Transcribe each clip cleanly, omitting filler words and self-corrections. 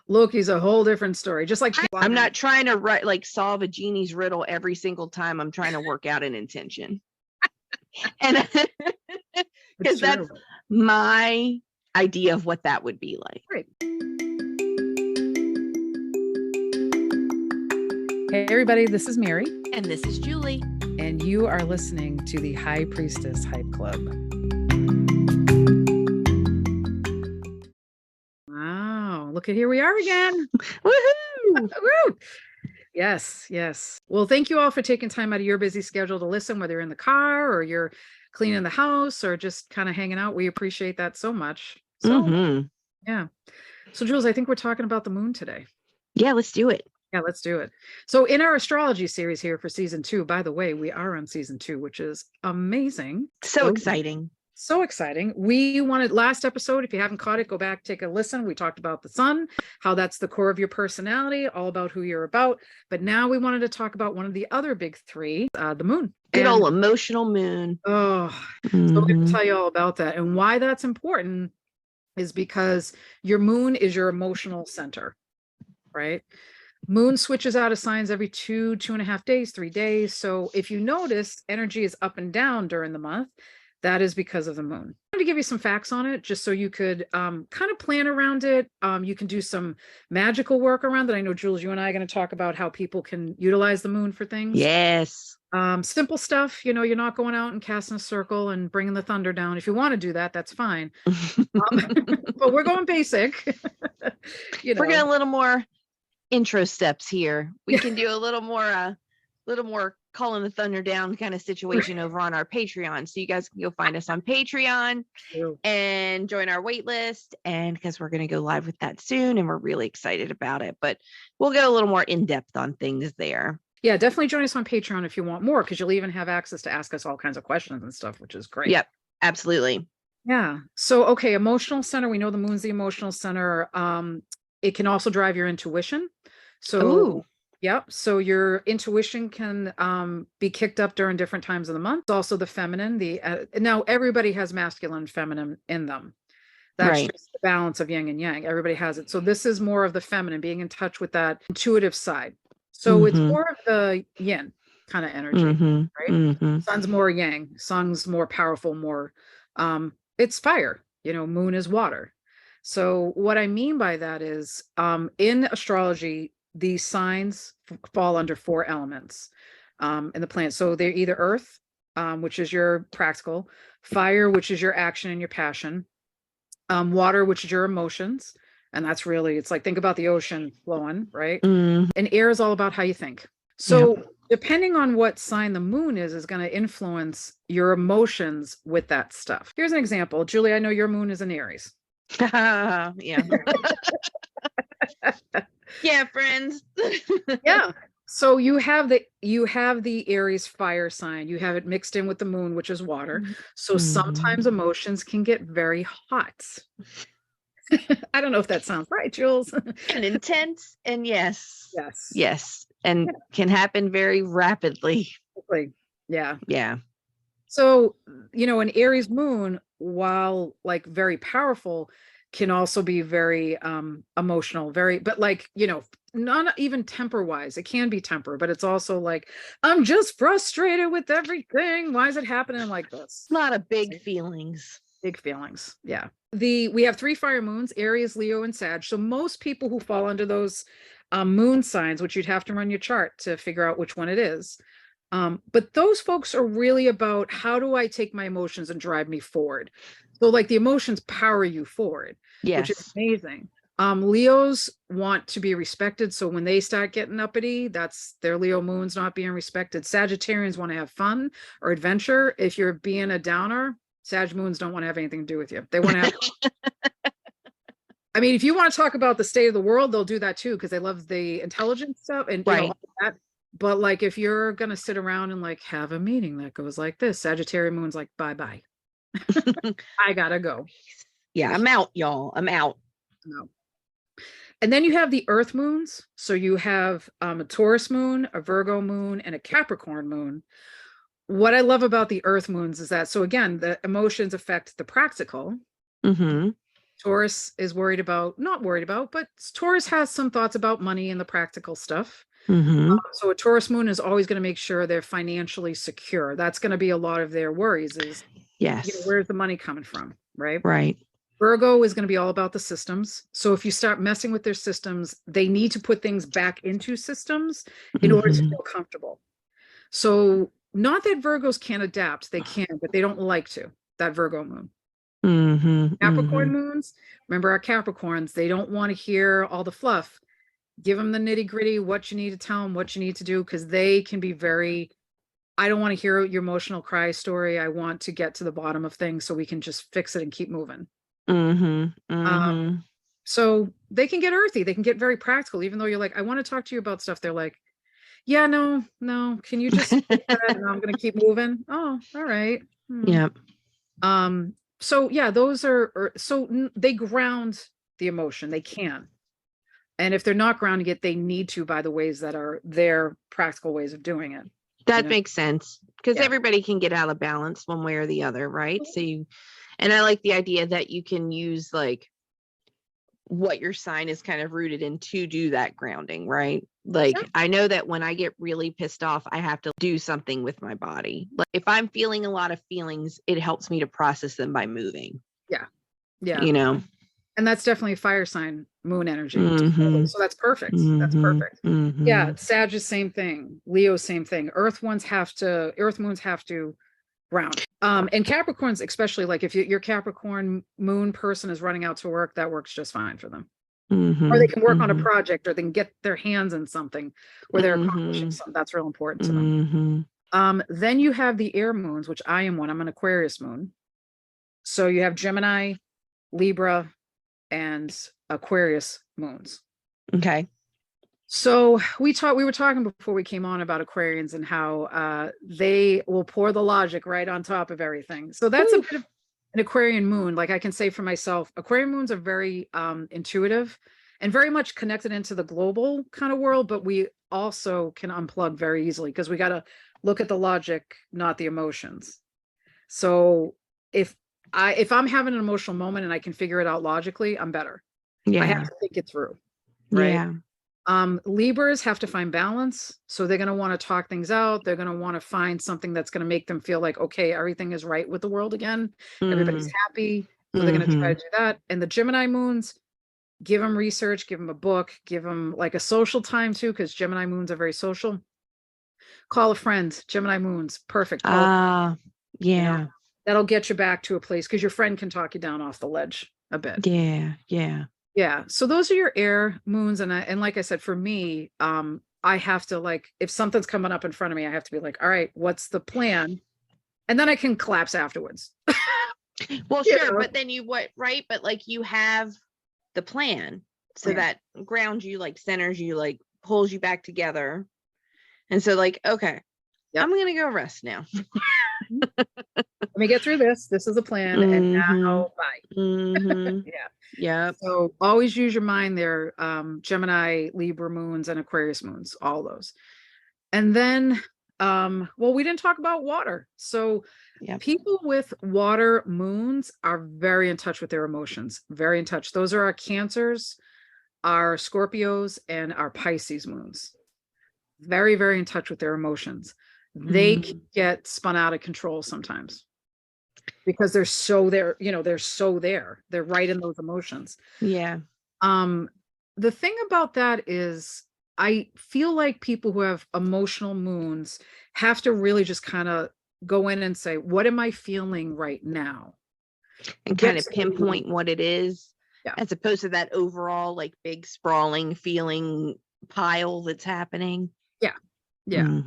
Loki's a whole different story. Just like I'm not trying to solve a genie's riddle every single time. I'm trying to work out an intention. And because that's my idea of what that would be like. Right. Hey, everybody, this is Mary. And this is Julie. And you are listening to the High Priestess Hype Club. Wow, look at here we are again. Woohoo! Woo! Yes, yes. Well, thank you all for taking time out of your busy schedule to listen, whether you're in the car or you're cleaning the house or just kind of hanging out. We appreciate that so much. So, yeah. So, Jules, I think we're talking about the moon today. Yeah, let's do it. Yeah, let's do it. So in our astrology series here for season 2, by the way, we are on season 2, which is amazing. So exciting. So exciting. We wanted last episode, if you haven't caught it, go back, take a listen. We talked about the sun, how that's the core of your personality, all about who you're about. But now we wanted to talk about one of the other big 3, the moon. Good old emotional moon. Oh, so we're going to tell you all about that. And why that's important is because your moon is your emotional center, right? Moon switches out of signs every 2.5 days, 3 days. So if you notice energy is up and down during the month, that is because of the moon. I'm going to give you some facts on it just so you could kind of plan around it. You can do some magical work around it. I know, Jules, you and I are going to talk about how people can utilize the moon for things. Yes. Simple stuff. You know, you're not going out and casting a circle and bringing the thunder down. If you want to do that, that's fine. But we're going basic. We're going a little more intro steps here. We can do a little more calling the thunder down kind of situation over on our Patreon. So you guys can go find us on Patreon and join our wait list. And because we're going to go live with that soon and we're really excited about it, but we'll get a little more in depth on things there. Yeah, definitely join us on Patreon if you want more, because you'll even have access to ask us all kinds of questions and stuff, which is great. Yep, absolutely. Yeah. So, okay. Emotional center. We know the moon's the emotional center. It can also drive your intuition. So, yep. So your intuition can be kicked up during different times of the month. It's also the feminine. Now everybody has masculine and feminine in them. That's just the balance of yin and yang. Everybody has it. So this is more of the feminine, being in touch with that intuitive side. So it's more of the yin kind of energy, right? Sun's more yang. Sun's more powerful, more it's fire. Moon is water. So what I mean by that is in astrology, these signs fall under 4 elements in the planet. So they're either earth, which is your practical, fire, which is your action and your passion, water, which is your emotions. And that's really, it's like, think about the ocean flowing, right? And air is all about how you think. So depending on what sign the moon is going to influence your emotions with that stuff. Here's an example. Julie, I know your moon is in Aries. Yeah. Yeah, friends. Yeah. So you have the Aries fire sign. You have it mixed in with the moon, which is water. So sometimes emotions can get very hot. I don't know if that sounds right, Jules. And intense, and yes, and can happen very rapidly. Yeah. So an Aries moon, while like very powerful, can also be very emotional, but not even temper wise. It can be temper, but it's also like, I'm just frustrated with everything. Why is it happening like this? A lot of big feelings. Yeah. We have 3 fire moons, Aries, Leo, and Sag. So most people who fall under those moon signs, which you'd have to run your chart to figure out which one it is. But those folks are really about, how do I take my emotions and drive me forward? So like the emotions power you forward, which is amazing. Leos want to be respected. So when they start getting uppity, that's their Leo moon's not being respected. Sagittarians want to have fun or adventure. If you're being a downer, Sag moons don't want to have anything to do with you. They want to have I mean, if you want to talk about the state of the world, they'll do that too, because they love the intelligence stuff and all that. But like, if you're going to sit around and like have a meeting that goes like this, Sagittarius moon's like, bye-bye. I gotta go. Yeah, I'm out, y'all. I'm out. No. And then you have the earth moons. So you have a Taurus moon, a Virgo moon, and a Capricorn moon. What I love about the earth moons is that, so again, the emotions affect the practical. Taurus is not worried about, but Taurus has some thoughts about money and the practical stuff. Mm-hmm. So a Taurus moon is always going to make sure they're financially secure. That's going to be a lot of their worries is, Yes. where's the money coming from, right? Right. Virgo is going to be all about the systems. So if you start messing with their systems, they need to put things back into systems in order to Mm-hmm. feel comfortable. So not that Virgos can't adapt, they can, but they don't like to, that Virgo moon. Mm-hmm. Capricorn Mm-hmm. moons, remember our Capricorns, they don't want to hear all the fluff. Give them the nitty gritty, what you need to tell them, what you need to do, because they can be very, I don't want to hear your emotional cry story. I want to get to the bottom of things so we can just fix it and keep moving. Mm-hmm. Um, Mm-hmm. so they can get earthy, they can get very practical, even though you're like, I want to talk to you about stuff. They're like, yeah, no, no, can you just fix that and I'm gonna keep moving? Oh, all right. Yep. So yeah, those are they ground the emotion. They can. And if they're not grounding it, they need to by the ways that are their practical ways of doing it. That makes sense because Yeah. everybody can get out of balance one way or the other, right? And I like the idea that you can use like what your sign is kind of rooted in to do that grounding, right? Like Yeah. I know that when I get really pissed off, I have to do something with my body. Like if I'm feeling a lot of feelings, it helps me to process them by moving. Yeah. Yeah. You know? And that's definitely a fire sign moon energy. Mm-hmm. So that's perfect. That's Mm-hmm. perfect. Mm-hmm. Yeah. Sag is same thing. Leo, same thing. Earth moons have to ground. And Capricorns, especially like if your Capricorn moon person is running out to work, that works just fine for them. Mm-hmm. Or they can work on a Mm-hmm. project or they can get their hands in something where they're accomplishing something. That's real important to them. Mm-hmm. Then you have the air moons, which I am one. I'm an Aquarius moon. So you have Gemini, Libra, and Aquarius moons. Okay. So we were talking before we came on about Aquarians and how they will pour the logic right on top of everything. So that's a bit of an Aquarian moon. Like I can say for myself, Aquarian moons are very intuitive and very much connected into the global kind of world, but we also can unplug very easily because we got to look at the logic, not the emotions. So if I'm having an emotional moment and I can figure it out logically, I'm better. I have Yeah. to think it through, right? Yeah. Libras have to find balance. So they're going to want to talk things out. They're going to want to find something that's going to make them feel like, okay, everything is right with the world again. Everybody's happy. So they're going to try to do that. And the Gemini moons, give them research, give them a book, give them like a social time too, because Gemini moons are very social. Call a friend, Gemini moons, perfect. Yeah. That'll get you back to a place because your friend can talk you down off the ledge a bit. Yeah. Yeah. Yeah. So those are your air moons. And like I said, for me, I have to like, if something's coming up in front of me, I have to be like, all right, what's the plan? And then I can collapse afterwards. Well, sure. But then right? But like you have the plan. So that grounds you, like centers you, like pulls you back together. And so like, okay, I'm going to go rest now. Let me get through this. This is a plan. And now bye. Yeah. Yeah. So always use your mind there. Gemini, Libra moons, and Aquarius moons, all those. And then, well, we didn't talk about water. So people with water moons are very in touch with their emotions, very in touch. Those are our Cancers, our Scorpios, and our Pisces moons. Very, very in touch with their emotions. They can get spun out of control sometimes because they're so there, they're right in those emotions. Yeah. The thing about that is I feel like people who have emotional moons have to really just kind of go in and say, what am I feeling right now? And kind of pinpoint what it is, as opposed to that overall like big sprawling feeling pile that's happening. Yeah. Yeah.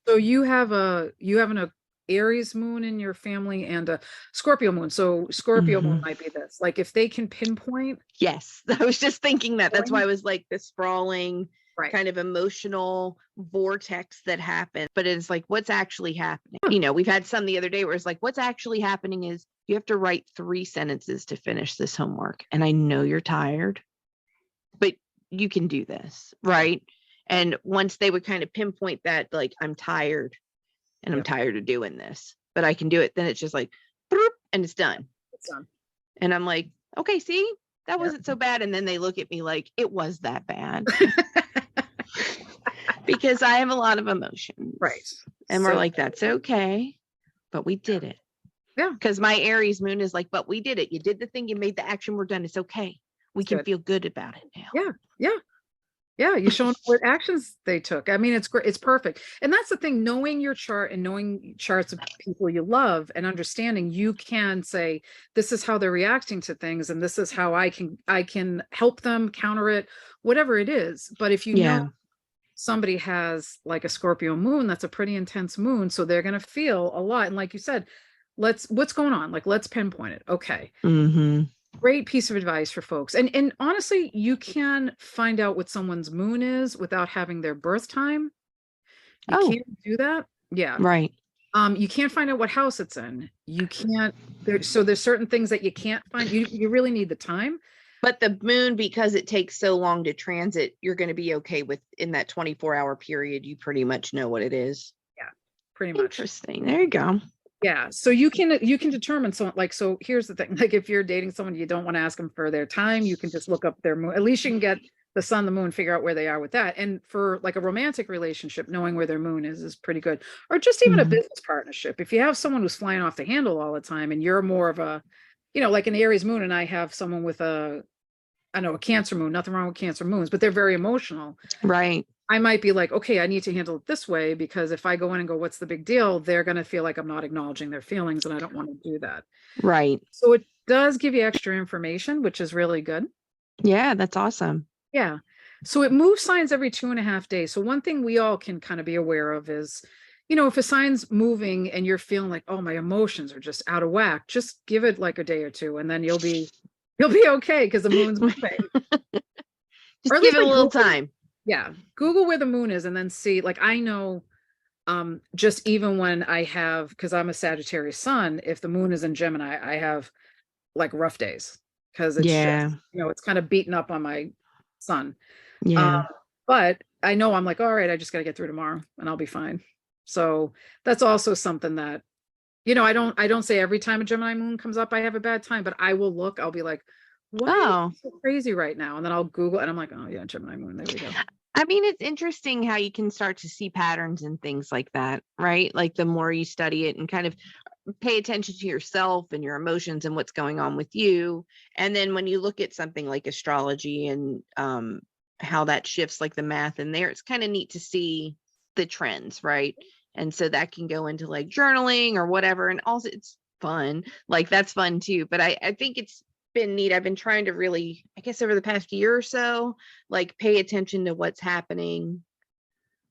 So you have an Aries moon in your family and a Scorpio moon. So Scorpio moon might be this. Like if they can pinpoint. Yes. I was just thinking that. That's why I was like the sprawling kind of emotional vortex that happened. But it's like, what's actually happening? We've had some the other day where it's like, what's actually happening is you have to write 3 sentences to finish this homework. And I know you're tired, but you can do this, right? And once they would kind of pinpoint that, like, I'm tired and I'm tired of doing this, but I can do it. Then it's just like, and it's done. It's done. And I'm like, okay, see, that wasn't so bad. And then they look at me like it was that bad. Because I have a lot of emotions. Right. And we're like, that's okay. But we did it. Yeah. Because my Aries moon is like, but we did it. You did the thing. You made the action. We're done. It's okay. We can feel good about it now. Yeah. Yeah. Yeah. You show them what actions they took. I mean, it's great. It's perfect. And that's the thing, knowing your chart and knowing charts of people you love and understanding, you can say, this is how they're reacting to things. And this is how I can help them counter it, whatever it is. But if you know somebody has like a Scorpio moon, that's a pretty intense moon. So they're going to feel a lot. And like you said, what's going on? Like, let's pinpoint it. Okay. Great piece of advice for folks. And honestly, you can find out what someone's moon is without having their birth time. You can't do that. Yeah. Right. You can't find out what house it's in. You can't, so there's certain things that you can't find. You really need the time. But the moon, because it takes so long to transit, you're going to be okay with in that 24-hour period. You pretty much know what it is. Yeah, pretty much. Interesting. There you go. Yeah. So you can determine. So here's the thing, like if you're dating someone, you don't want to ask them for their time. You can just look up their moon. At least you can get the sun, the moon, figure out where they are with that. And for like a romantic relationship, knowing where their moon is pretty good. Or just even a business partnership. If you have someone who's flying off the handle all the time and you're more of a, like an Aries moon, and I have someone with a Cancer moon, nothing wrong with Cancer moons, but they're very emotional. Right. I might be like, okay, I need to handle it this way, because if I go in and go, what's the big deal? They're going to feel like I'm not acknowledging their feelings, and I don't want to do that. Right. So it does give you extra information, which is really good. Yeah, that's awesome. Yeah. So it moves signs every 2.5 days. So one thing we all can kind of be aware of is, if a sign's moving and you're feeling like, oh, my emotions are just out of whack, just give it like a day or two, and then you'll be okay, because the moon's moving. Just give it a little time. Yeah. Google where the moon is and then see, like, I know, just even when I have, because I'm a Sagittarius sun, if the moon is in Gemini, I have like rough days, because it's just, it's kind of beaten up on my sun. Yeah. But I know I'm like, all right, I just got to get through tomorrow and I'll be fine. So that's also something that, I don't say every time a Gemini moon comes up, I have a bad time, but I will look, I'll be like, why is it so crazy right now? And then I'll Google and I'm like, oh yeah, Gemini moon, there we go. I mean, it's interesting how you can start to see patterns and things like that, right? Like the more you study it and kind of pay attention to yourself and your emotions and what's going on with you. And then when you look at something like astrology and how that shifts, like the math in there, it's kind of neat to see the trends, right? And so that can go into like journaling or whatever. And also it's fun. Like that's fun too. But I think it's been neat. I've been trying to really, I guess over the past year or so, like pay attention to what's happening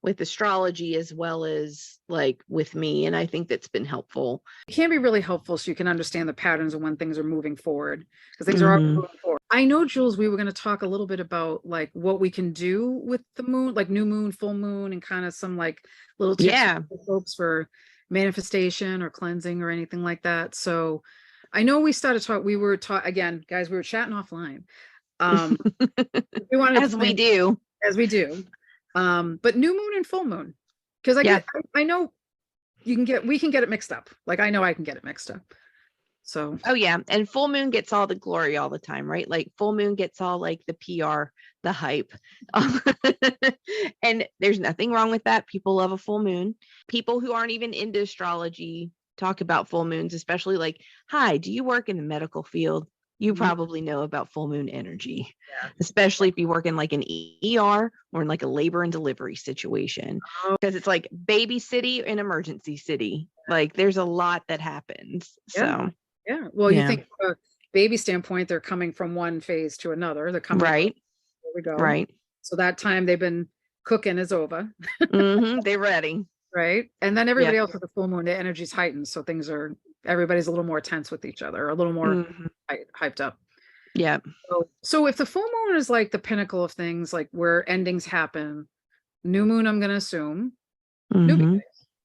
with astrology as well as like with me. And I think that's been helpful. It can be really helpful so you can understand the patterns of when things are moving forward, because things are already moving forward. I know, Jules, we were going to talk a little bit about like what we can do with the moon, like new moon, full moon, and kind of some like little tips for folks for manifestation or cleansing or anything like that. So I know we started talking, we were again, guys, we were chatting offline. We wanted as we do. But new moon and full moon, because I know we can get it mixed up. Like I know I can get it mixed up. So and full moon gets all the glory all the time, right? Like full moon gets all like the PR, the hype. And there's nothing wrong with that. People love a full moon. People who aren't even into astrology talk about full moons, especially like, hi, do you work in the medical field? You probably know about full moon energy, especially if you work in like an ER or in like a labor and delivery situation, because it's like baby city and emergency city. Like there's a lot that happens. So well, you think from a baby standpoint, they're coming from one phase to another. They're coming there we go. Right. So that time they've been cooking is over. They're ready. Right. And then everybody else with the full moon, the energy's heightened. So everybody's a little more tense with each other, a little more hyped up. Yeah. So if the full moon is like the pinnacle of things, like where endings happen, new moon, I'm going to assume, new beginnings,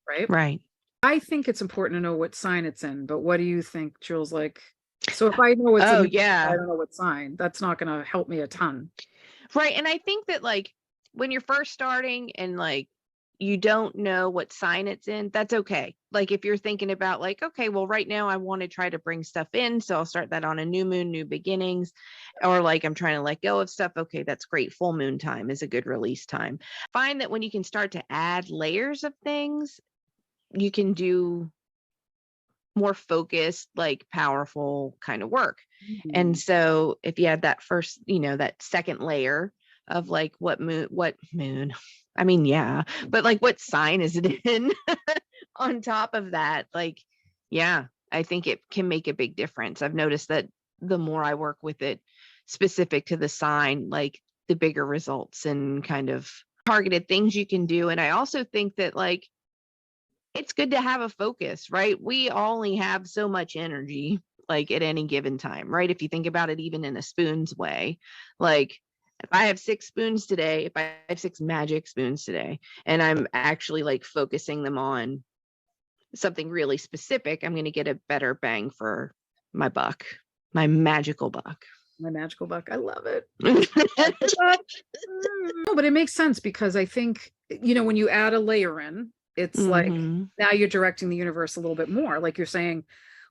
right? Right. I think it's important to know what sign it's in, but what do you think, Jules? Like, so if I know it's I don't know what sign, that's not going to help me a ton. Right. And I think that like when you're first starting and like you don't know what sign it's in, that's okay. Like if you're thinking about like, okay, well, right now I want to try to bring stuff in, so I'll start that on a new moon, new beginnings, or like I'm trying to let go of stuff. Okay, that's great. Full moon time is a good release time. Find that when you can start to add layers of things, you can do more focused, like powerful kind of work. And so if you had that first, that second layer of like what moon, I mean, yeah, but like what sign is it in on top of that? Like, yeah, I think it can make a big difference. I've noticed that the more I work with it specific to the sign, like the bigger results and kind of targeted things you can do. And I also think that like it's good to have a focus, right? We only have so much energy like at any given time, right? If you think about it, even in a spoon's way, like if I have 6 spoons today, if I have 6 magic spoons today, and I'm actually like focusing them on something really specific, I'm going to get a better bang for my buck, my magical buck. My magical buck. I love it. No, but it makes sense because I think, when you add a layer in, it's like now you're directing the universe a little bit more. Like you're saying,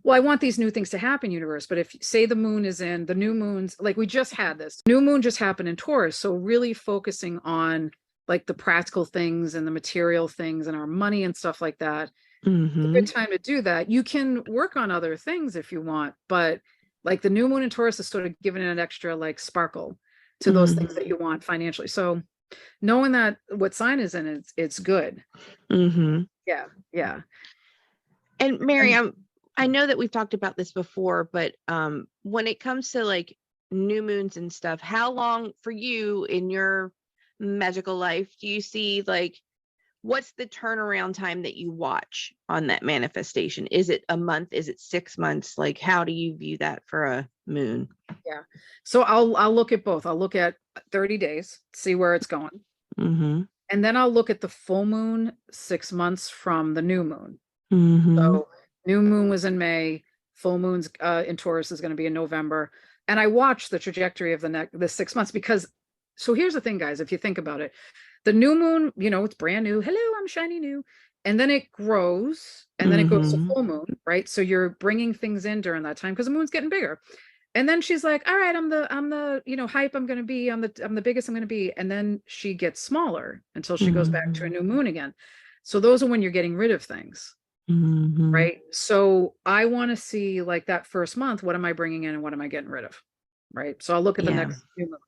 well, I want these new things to happen, universe. But if say the moon is in the new moons, like we just had this new moon just happened in Taurus. So really focusing on like the practical things and the material things and our money and stuff like that. It's a good time to do that. You can work on other things if you want, but like the new moon in Taurus is sort of giving it an extra like sparkle to those things that you want financially. So knowing that what sign is in it's good. Yeah. And Mary, I know that we've talked about this before, but when it comes to like new moons and stuff, how long for you in your magical life do you see like what's the turnaround time that you watch on that manifestation? Is it a month? Is it 6 months? Like how do you view that for a moon? Yeah. So I'll look at both. I'll look at 30 days, see where it's going. And then I'll look at the full moon 6 months from the new moon. So new moon was in May, full moon's in Taurus is going to be in November. And I watch the trajectory of the 6 months because, so here's the thing, guys, if you think about it, the new moon, it's brand new. Hello, I'm shiny new. And then it grows and then it goes to full moon, right? So you're bringing things in during that time because the moon's getting bigger. And then she's like, all right, I'm the hype I'm going to be, I'm the biggest I'm going to be. And then she gets smaller until she goes back to a new moon again. So those are when you're getting rid of things. Right. So I want to see like that first month, what am I bringing in and what am I getting rid of? Right. So I'll look at the next new moon.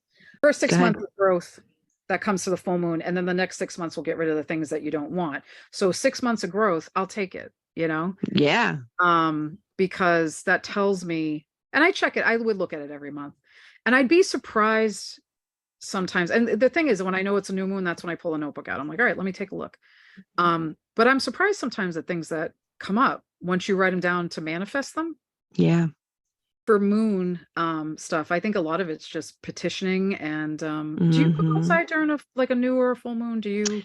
First 6 months of growth that comes to the full moon. And then the next 6 months will get rid of the things that you don't want. So 6 months of growth, I'll take it, Yeah. Because that tells me, and I check it, I would look at it every month. And I'd be surprised sometimes. And the thing is, when I know it's a new moon, that's when I pull a notebook out. I'm like, all right, let me take a look. But I'm surprised sometimes at things that come up once you write them down to manifest them. Yeah. For moon stuff, I think a lot of it's just petitioning. And do you go outside during a new or a full moon? Do you?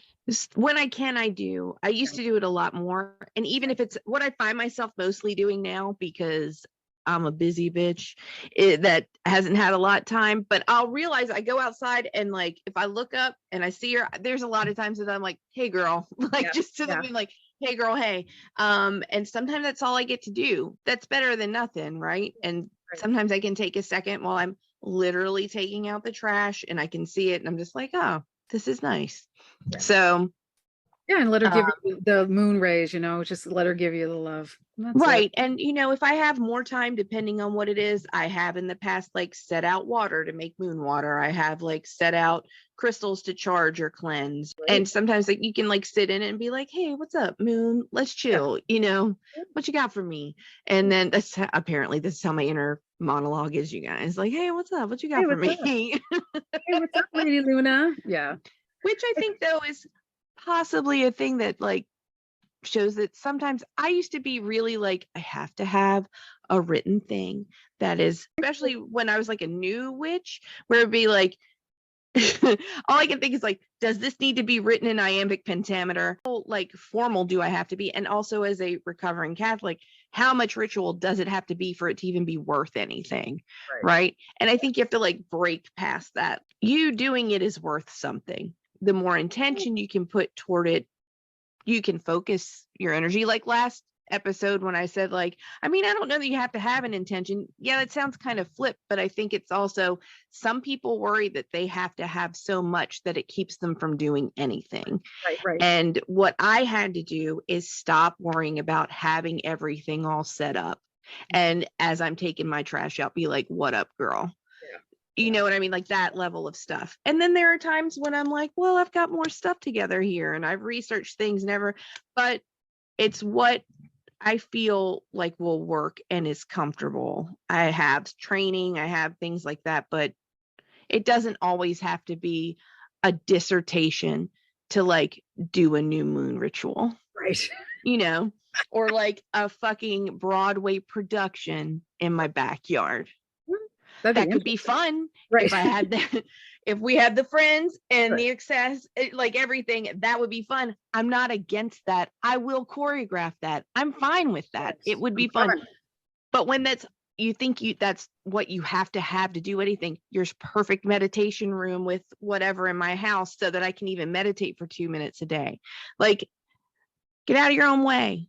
When I can, I do. I used to do it a lot more. And even if it's what I find myself mostly doing now, because I'm a busy bitch that hasn't had a lot of time, but I'll realize I go outside and like, if I look up and I see her, there's a lot of times that I'm like, hey girl, like just to the moon, like, hey girl, hey. And sometimes that's all I get to do. That's better than nothing. Right. And sometimes I can take a second while I'm literally taking out the trash and I can see it. And I'm just like, oh, this is nice. Yeah. So yeah, and let her give you the moon rays, just let her give you the love. Right. And, if I have more time, depending on what it is, I have in the past, like set out water to make moon water. I have like set out crystals to charge or cleanse. Right. And sometimes like you can like sit in it and be like, hey, what's up, moon? Let's chill. What you got for me? And then apparently this is how my inner monologue is, you guys. Like, hey, what's up? What you got for me? Hey, what's up, Lady Luna? Yeah. Which I think though is possibly a thing that like shows that sometimes I used to be really like, I have to have a written thing that is, especially when I was like a new witch, where it'd be like, all I can think is like, does this need to be written in iambic pentameter? How like formal do I have to be? And also as a recovering Catholic, how much ritual does it have to be for it to even be worth anything? Right. And I think you have to like break past that. You doing it is worth something. The more intention you can put toward it, you can focus your energy. Like last episode when I said, like, I mean, I don't know that you have to have an intention. Yeah, that sounds kind of flip, but I think it's also, some people worry that they have to have so much that it keeps them from doing anything. Right. And what I had to do is stop worrying about having everything all set up. And as I'm taking my trash out, be like, what up, girl? You know what I mean? Like that level of stuff. And then there are times when I'm like, well, I've got more stuff together here and I've researched things but it's what I feel like will work and is comfortable. I have training, I have things like that, but it doesn't always have to be a dissertation to like do a new moon ritual. Right. You know, or like a fucking Broadway production in my backyard. That could be fun. Right. If I had that, if we had the friends and the access, like everything, that would be fun. I'm not against that. I will choreograph that. I'm fine with that. It would be fun. But when you think that's what you have to do anything, your perfect meditation room with whatever in my house so that I can even meditate for 2 minutes a day. Like, get out of your own way.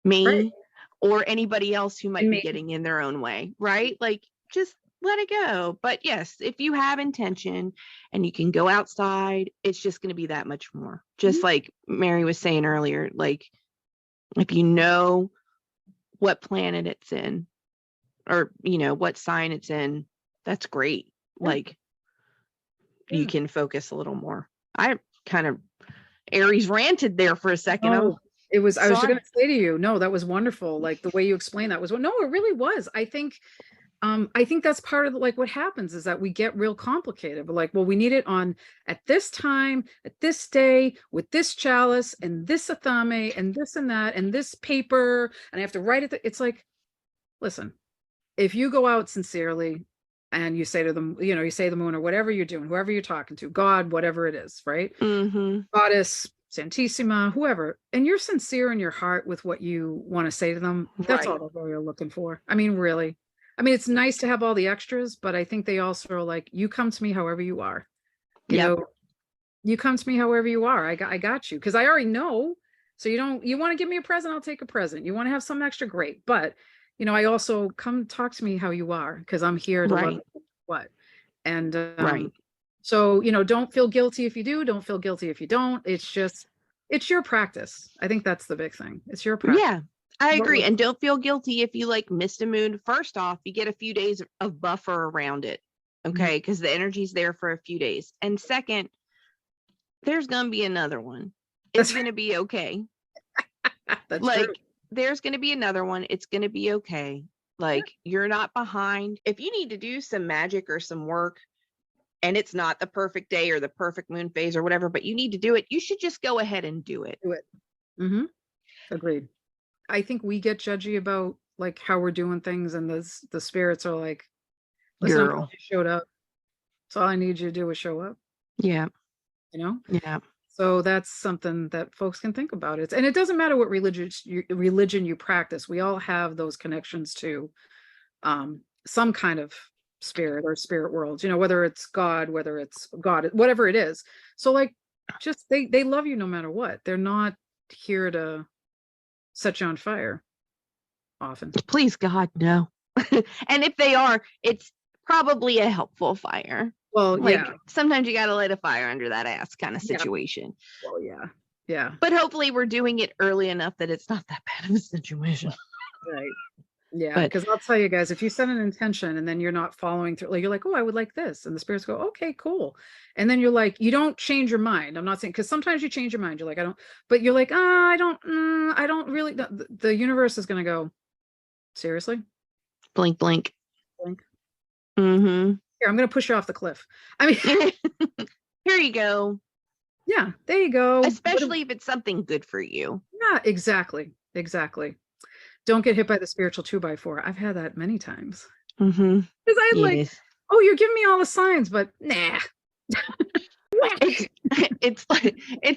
Me or anybody else who might be getting in their own way, right? Like, just let it go. But yes, if you have intention and you can go outside, it's just going to be that much more. Just like Mary was saying earlier, like if you know what planet it's in or, you know, what sign it's in, that's great. Like you can focus a little more. I kind of Aries ranted there for a second. I was just going to say to you, no, that was wonderful. Like the way you explained that was, no, it really was. I think that's part of like what happens is that we get real complicated. But like, well, we need it on at this time, at this day, with this chalice and this athame and this and that and this paper, and I have to write it. It's like, listen, if you go out sincerely and you say to them, you know, you say the moon or whatever you're doing, whoever you're talking to, God, whatever it is, right? Goddess, Santissima, whoever, and you're sincere in your heart with what you want to say to them, that's all they're looking for. I mean, really. I mean, it's nice to have all the extras, but I think they also are like, you come to me however you are. You know, you come to me however you are. I got you. Because I already know. So you want to give me a present, I'll take a present. You want to have some extra, great. But, you know, I also come talk to me how you are, because I'm here to love what. And so, you know, don't feel guilty if you do, don't feel guilty if you don't. It's your practice. I think that's the big thing. It's your practice. Yeah. I agree. And don't feel guilty if you like missed a moon. First off, you get a few days of buffer around it. Okay. Because the energy's there for a few days. And second, there's going to be another one. It's going to be okay. Like, there's going to be another one. It's going to be okay. Like, you're not behind. If you need to do some magic or some work and it's not the perfect day or the perfect moon phase or whatever, but you need to do it, you should just go ahead and do it. Agreed. I think we get judgy about like how we're doing things, and the spirits are like, listen, girl, you showed up. So all I need you to do is show up. Yeah. You know? Yeah. So that's something that folks can think about. And it doesn't matter what religion you practice. We all have those connections to some kind of spirit or spirit worlds, you know, whether it's God, whatever it is. So like, just they love you no matter what. They're not here to set you on fire often. Please God, no. And if they are, it's probably a helpful fire. Well, like, sometimes you got to light a fire under that ass kind of situation. Well, yeah. But hopefully we're doing it early enough that it's not that bad of a situation. Right. Yeah, because I'll tell you guys, if you set an intention and then you're not following through, like you're like, oh, I would like this, and the spirits go, okay, cool, and then you're like, you don't change your mind. I'm not saying, because sometimes you change your mind. You're like, I don't, but you're like, I don't really. The universe is going to go, seriously, blink, blink. Here, I'm going to push you off the cliff. I mean, here you go. Yeah, there you go. Especially if it's something good for you. Yeah, exactly. Don't get hit by the spiritual 2x4. I've had that many times. Because I like, oh, you're giving me all the signs, but nah. it's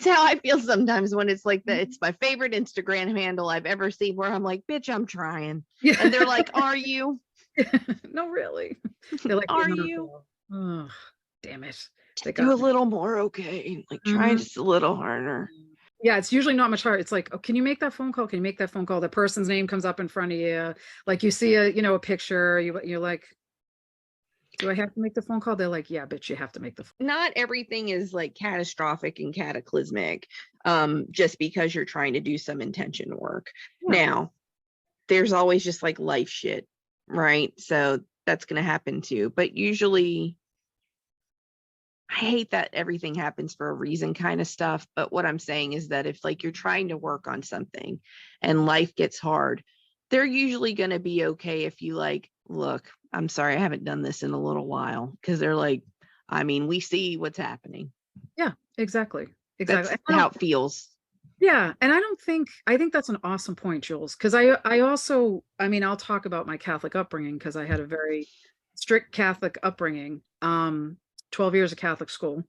how I feel sometimes when it's like that. It's my favorite Instagram handle I've ever seen, where I'm like, bitch, I'm trying. Yeah. And they're like, are you? No, really. They're like, are you? Oh, damn it. Do a little more, okay? Like, try just a little harder. Yeah, it's usually not much hard. It's like, oh, can you make that phone call? Can you make that phone call? The person's name comes up in front of you. Like you see a picture, you're like, do I have to make the phone call? They're like, yeah, bitch, you have to make the phone. Not everything is like catastrophic and cataclysmic, just because you're trying to do some intention work. Yeah. Now, there's always just like life shit, right? So that's going to happen too. But usually, I hate that everything happens for a reason kind of stuff. But what I'm saying is that if like you're trying to work on something and life gets hard, they're usually going to be okay if you like, look, I'm sorry, I haven't done this in a little while. Because they're like, I mean, we see what's happening. Yeah, exactly. That's Exactly. how it feels. Yeah, and I think that's an awesome point, Jules, because I also, I mean, I'll talk about my Catholic upbringing because I had a very strict Catholic upbringing, 12 years of Catholic school.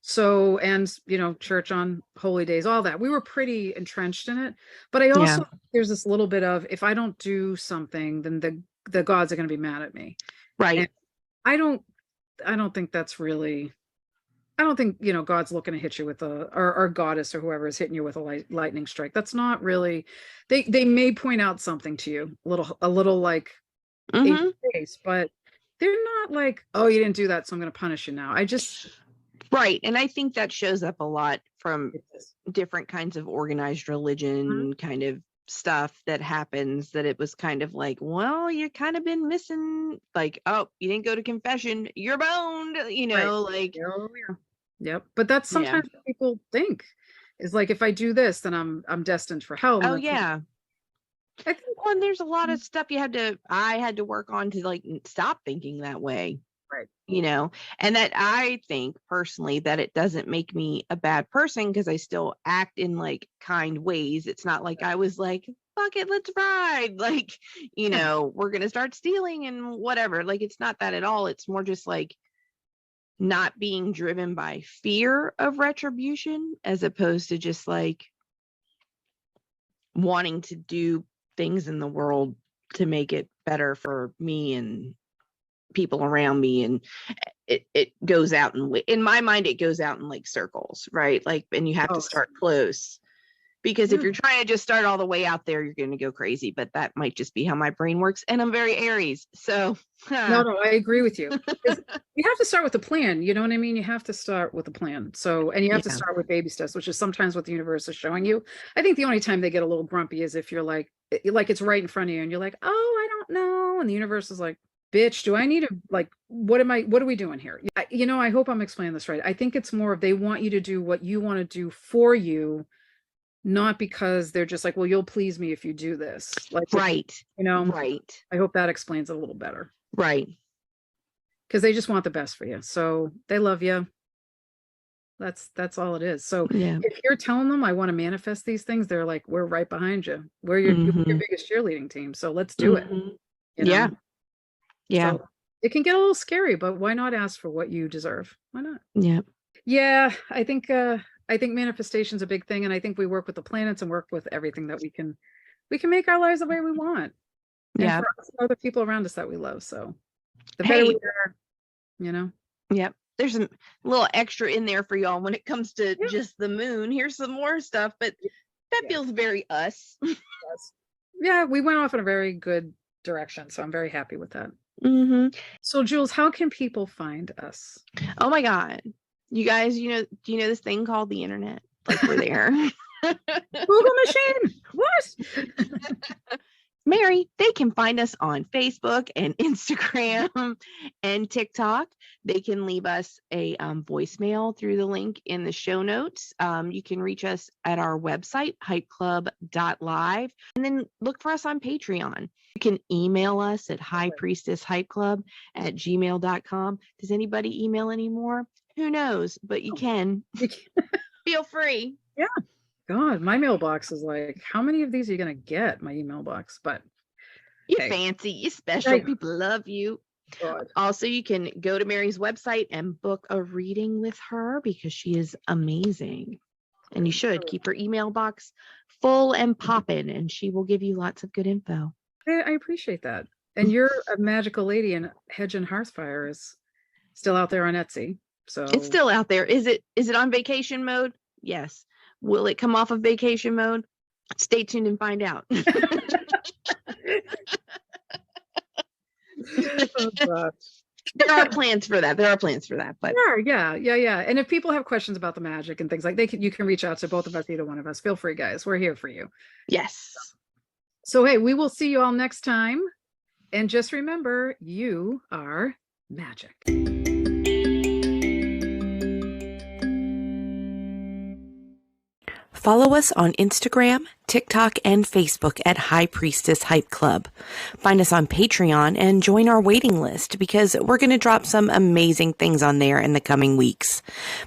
So, and church on holy days, all that. We were pretty entrenched in it. But I Yeah. also there's this little bit of if I don't do something, then the gods are going to be mad at me. Right. And I don't think that's really I don't think, God's looking to hit you with or goddess or whoever is hitting you with a lightning strike. That's not really, they may point out something to you, a little like in Mm-hmm. your face, but they're not like, oh, you didn't do that, so I'm going to punish you now. Right. And I think that shows up a lot from It's different kinds of organized Mhm. religion kind of stuff that happens, that it was kind of like, well, you kind of been missing, like, oh, you didn't go to confession, you're boned, Right. like, Oh, yeah. Yep. But that's yeah. sometimes what people think is like, if I do this, then I'm destined for hell. And Oh, that's, yeah. I think, Well, and there's a lot of stuff I had to work on to like stop thinking that way. right. And that I think personally that it doesn't make me a bad person because I still act in like kind ways. It's not like I was like, fuck it, let's ride. Like, Yeah. we're going to start stealing and whatever. Like, it's not that at all. It's more just like not being driven by fear of retribution as opposed to just like wanting to do things in the world to make it better for me and people around me. And it goes out in my mind, it goes out in like circles, right? Like, and you have to Oh, start close, because if yeah. you're trying to just start all the way out there, you're going to go crazy. But that might just be how my brain works, and I'm very Aries, so No, I agree with you. 'Cause you have to start with a plan. You know what I mean? You have to start with a plan. So, and you have to yeah. start with baby steps, which is sometimes what the universe is showing you. I think the only time they get a little grumpy is if you're like it's right in front of you and you're like, oh, I don't know. And the universe is like, bitch, do I need to, like, what are we doing here? I hope I'm explaining this right. I think it's more of they want you to do what you want to do for you, not because they're just like, well, you'll please me if you do this. Like, Right. Right. I hope that explains it a little better. Right. Because they just want the best for you. So they love you. That's all it is. So Yeah. if you're telling them I want to manifest these things, they're like, we're right behind you. We're your Mm-hmm. biggest cheerleading team. So let's do it. Mm-hmm. You Yeah. know? Yeah. So it can get a little scary, but why not ask for what you deserve? Why not? Yeah. Yeah, I think manifestation's a big thing, and I think we work with the planets and work with everything that we can make our lives the way we want. And Yeah. for us and other people around us that we love. So the better we Hey. are, you know. Yep. There's a little extra in there for y'all when it comes to Yeah. just the moon. Here's some more stuff, but that Yeah. feels very us. Yes. Yeah, we went off in a very good direction, so I'm very happy with that. Mm-hmm. So, Jules, how can people find us? Oh my God. You guys, do you know this thing called the internet? Like, we're there. Google machine. What? Mary, they can find us on Facebook and Instagram and TikTok. They can leave us a voicemail through the link in the show notes. You can reach us at our website, hypeclub.live, and then look for us on Patreon. You can email us at highpriestesshypeclub@gmail.com. Does anybody email anymore? Who knows, but you can. Feel free. Yeah. God, my mailbox is like, how many of these are you going to get? My email box, but You hey. fancy, you special. Right. People love you. God. Also, you can go to Mary's website and book a reading with her because she is amazing. And you should keep her email box full and popping, and she will give you lots of good info. I appreciate that. And you're a magical lady, and Hedge and Hearthfire is still out there on Etsy. So It's still out there. Is it on vacation mode? Yes. Will it come off of vacation mode? Stay tuned and find out. Oh, gosh. There are plans for that. But Sure, yeah. And if people have questions about the magic and things like you can reach out to both of us, either one of us. Feel free, guys. We're here for you. Yes. So, hey, we will see you all next time. And just remember, you are magic. Follow us on Instagram, TikTok, and Facebook at High Priestess Hype Club. Find us on Patreon and join our waiting list because we're going to drop some amazing things on there in the coming weeks.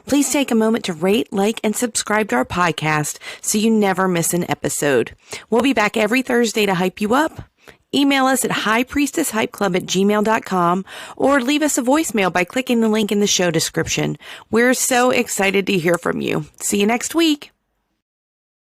Please take a moment to rate, like, and subscribe to our podcast so you never miss an episode. We'll be back every Thursday to hype you up. Email us at highpriestesshypeclub@gmail.com or leave us a voicemail by clicking the link in the show description. We're so excited to hear from you. See you next week.